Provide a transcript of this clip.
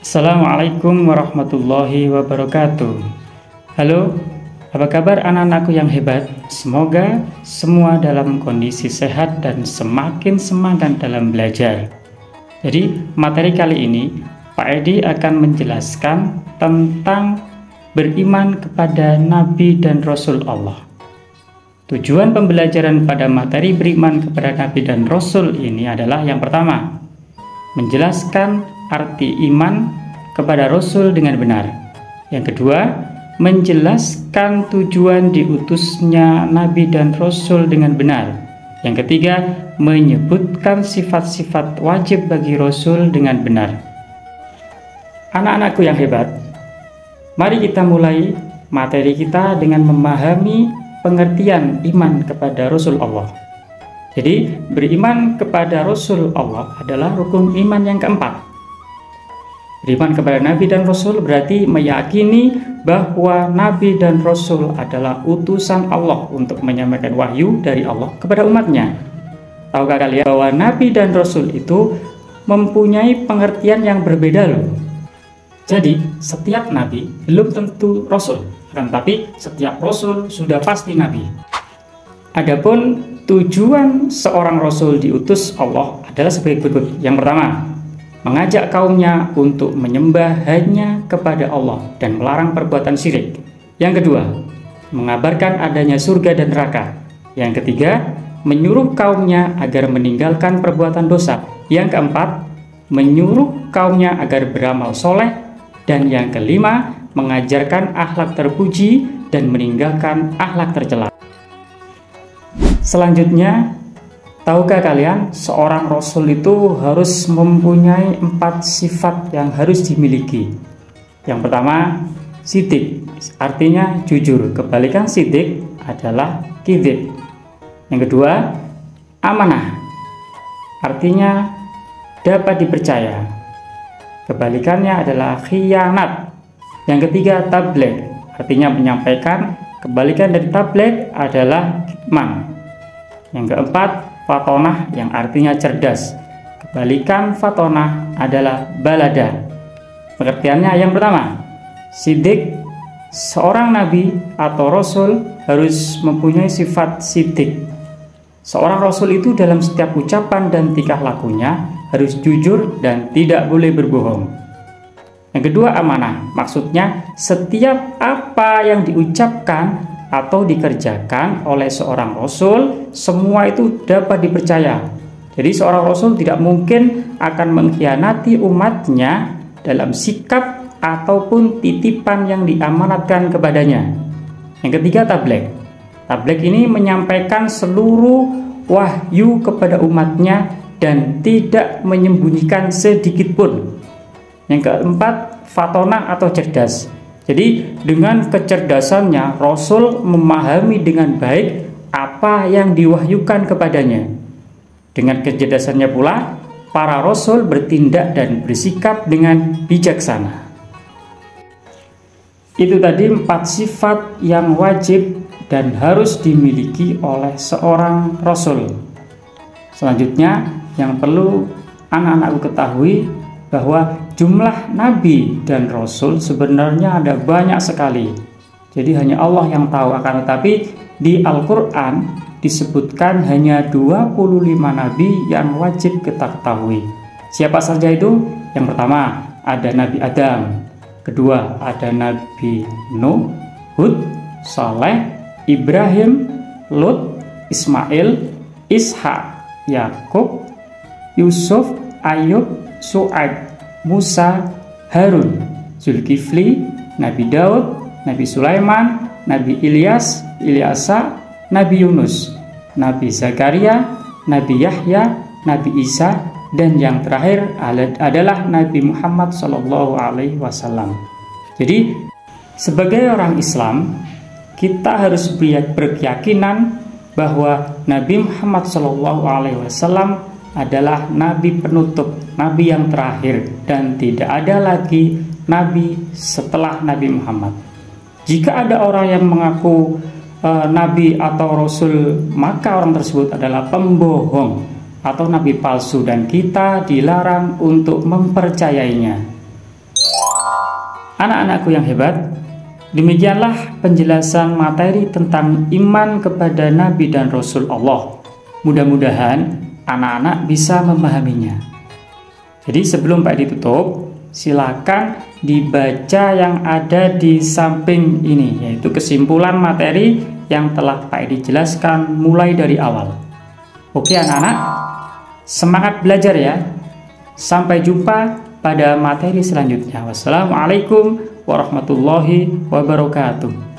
Assalamualaikum warahmatullahi wabarakatuh. Halo, apa kabar anak-anakku yang hebat? Semoga semua dalam kondisi sehat dan semakin semangat dalam belajar. Jadi, materi kali ini Pak Edi akan menjelaskan tentang beriman kepada Nabi dan Rasul Allah. Tujuan pembelajaran pada materi beriman kepada Nabi dan Rasul ini adalah yang pertama, menjelaskan arti iman kepada Rasul dengan benar. Yang kedua, menjelaskan tujuan diutusnya Nabi dan Rasul dengan benar. Yang ketiga, menyebutkan sifat-sifat wajib bagi Rasul dengan benar. Anak-anakku yang hebat, mari kita mulai materi kita dengan memahami pengertian iman kepada Rasul Allah. Jadi, beriman kepada Rasul Allah adalah rukun iman yang keempat. Beriman kepada Nabi dan Rasul berarti meyakini bahwa Nabi dan Rasul adalah utusan Allah untuk menyampaikan wahyu dari Allah kepada umatnya. Tahukah kalian bahwa Nabi dan Rasul itu mempunyai pengertian yang berbeda loh. Jadi, setiap Nabi belum tentu Rasul, tetapi setiap Rasul sudah pasti Nabi. Adapun tujuan seorang Rasul diutus Allah adalah sebagai berikut. Yang pertama, mengajak kaumnya untuk menyembah hanya kepada Allah dan melarang perbuatan syirik. Yang kedua, mengabarkan adanya surga dan neraka. Yang ketiga, menyuruh kaumnya agar meninggalkan perbuatan dosa. Yang keempat, menyuruh kaumnya agar beramal soleh. Dan yang kelima, mengajarkan akhlak terpuji dan meninggalkan akhlak tercela. Selanjutnya, tahukah kalian seorang Rasul itu harus mempunyai 4 sifat yang harus dimiliki. Yang pertama, sidik, artinya jujur. Kebalikan sidik adalah kidib. Yang kedua, amanah, artinya dapat dipercaya. Kebalikannya adalah khianat. Yang ketiga, tabligh, artinya menyampaikan. Kebalikan dari tabligh adalah kitman. Yang keempat, fatonah, yang artinya cerdas. Kebalikan fatonah adalah balada. Pengertiannya yang pertama, sidik, seorang nabi atau rasul harus mempunyai sifat sidik. Seorang rasul itu dalam setiap ucapan dan tingkah lakunya harus jujur dan tidak boleh berbohong. Yang kedua, amanah, maksudnya setiap apa yang diucapkan atau dikerjakan oleh seorang rasul, semua itu dapat dipercaya. Jadi seorang rasul tidak mungkin akan mengkhianati umatnya dalam sikap ataupun titipan yang diamanatkan kepadanya. Yang ketiga, tabligh. Tabligh ini menyampaikan seluruh wahyu kepada umatnya dan tidak menyembunyikan sedikit pun. Yang keempat, fatonah atau cerdas. Jadi dengan kecerdasannya Rasul memahami dengan baik apa yang diwahyukan kepadanya. Dengan kecerdasannya pula para Rasul bertindak dan bersikap dengan bijaksana. Itu tadi 4 sifat yang wajib dan harus dimiliki oleh seorang Rasul. Selanjutnya yang perlu anak-anakku ketahui bahwa jumlah nabi dan rasul sebenarnya ada banyak sekali. Jadi hanya Allah yang tahu, akan tetapi di Al-Qur'an disebutkan hanya 25 nabi yang wajib kita ketahui. Siapa saja itu? Yang pertama, ada Nabi Adam. Kedua, ada Nabi Nuh, Hud, Saleh, Ibrahim, Lut, Ismail, Ishak, Yakub, Yusuf, Ayub, Su'aib, Musa, Harun, Zulkifli, Nabi Daud, Nabi Sulaiman, Nabi Ilyas, Ilyasa, Nabi Yunus, Nabi Zakaria, Nabi Yahya, Nabi Isa, dan yang terakhir adalah Nabi Muhammad SAW. Jadi sebagai orang Islam, kita harus berkeyakinan bahwa Nabi Muhammad SAW adalah nabi penutup, nabi yang terakhir, dan tidak ada lagi nabi setelah Nabi Muhammad. Jika ada orang yang mengaku nabi atau rasul, maka orang tersebut adalah pembohong atau nabi palsu dan kita dilarang untuk mempercayainya. Anak-anakku yang hebat, demikianlah penjelasan materi tentang iman kepada Nabi dan Rasul Allah. Mudah-mudahan anak-anak bisa memahaminya. Jadi sebelum Pak ditutup, silakan dibaca yang ada di samping ini, yaitu kesimpulan materi yang telah Pak Edi jelaskan mulai dari awal. Oke anak-anak, semangat belajar ya. Sampai jumpa pada materi selanjutnya. Wassalamualaikum warahmatullahi wabarakatuh.